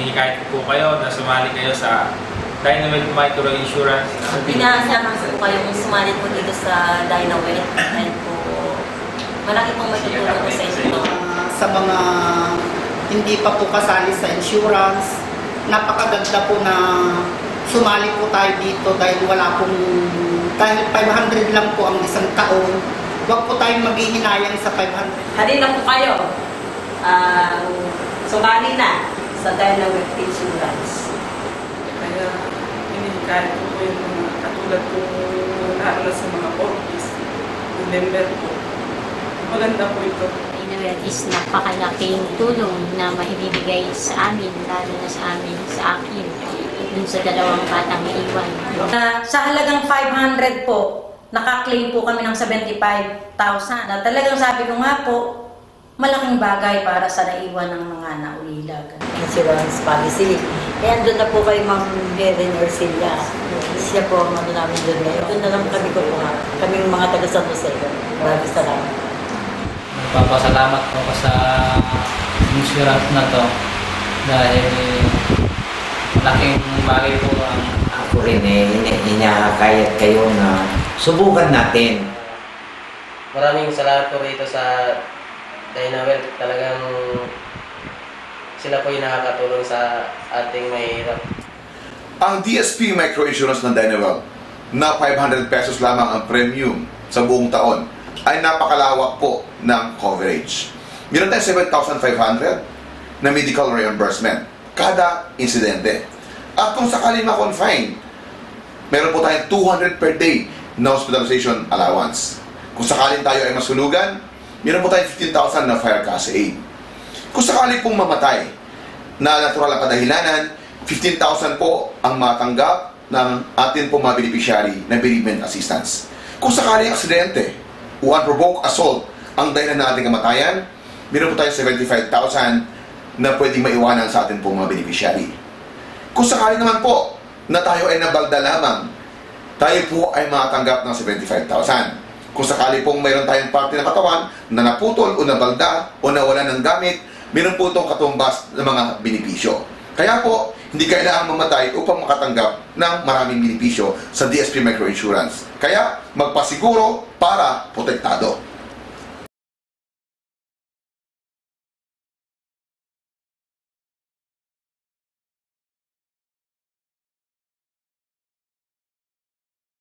hinihikayat ko po kayo na sumali kayo sa Dynaware Micro Insurance. Pinaasahan po kayo kung sumali po dito sa Dynaware dahil po malaki pong matutulong po sa inyo. Sa mga hindi pa po kasali sa insurance, napakaganda po na sumali po tayo dito dahil dahil 500 lang po ang isang taon. Huwag po tayong maghihinayang sa 500. Halina po kayo. Sumali na sa Dynaware Insurance. Kaya hinihikayat ko po yung mga katulad ko lalo na sa mga office, yung member ko. Maganda po ito. Dynaware is napakalaking tulong na maibibigay sa amin, lalo na sa amin, sa akin, dun sa dalawang batang iiwan. Sa halagang 500 po, nakaklaim po kami ng 75,000. Na talagang sabi ko nga po, malaking bagay para sa naiwan ng mga naulilag. Insurance policy. Kaya doon na po kay Ma'am Beren Orsilia. Siya po ang ano namin doon ngayon. Doon na lang kami ko po nga. Kaming mga taga San Jose. Maraming salamat. Nagpapasalamat po ako sa insurance na to dahil malaking bagay po ang ako rin hinahakayat kayo na subukan natin. Maraming salamat po rito sa Dynaware. Talagang sila po yung nakakatulong sa ating mahirap. Ang DSP Microinsurance ng Dynaware na 500 pesos lamang ang premium sa buong taon ay napakalawak po ng coverage. Meron tayong 7,500 na medical reimbursement kada insidente. At kung sakaling ma-confine, meron po tayong 200 per day na hospitalization allowance. Kung sakaling tayo ay masunugan, meron po tayong 15,000 na fire cash aid. Kung sakaling pong mamatay na natural ang kadahilanan, 15,000 po ang matanggap ng atin pong mga beneficiary na bereavement assistance. Kung sakaling aksidente o unprovoked assault ang dahilan ng ating kamatayan, meron po tayong 75,000 na pwedeng maiwanan sa atin pong mga beneficiary. Kung sakali naman po na tayo ay nabalda lamang, tayo po ay makatanggap ng 75,000. Kung sakali pong mayroon tayong parte ng katawan na naputol o nabalda o nawala ng gamit, meron po itong katumbas ng mga benepisyo. Kaya po, hindi kailangan mamatay upang makatanggap ng maraming benepisyo sa DSP Microinsurance. Kaya, magpasiguro para protektado.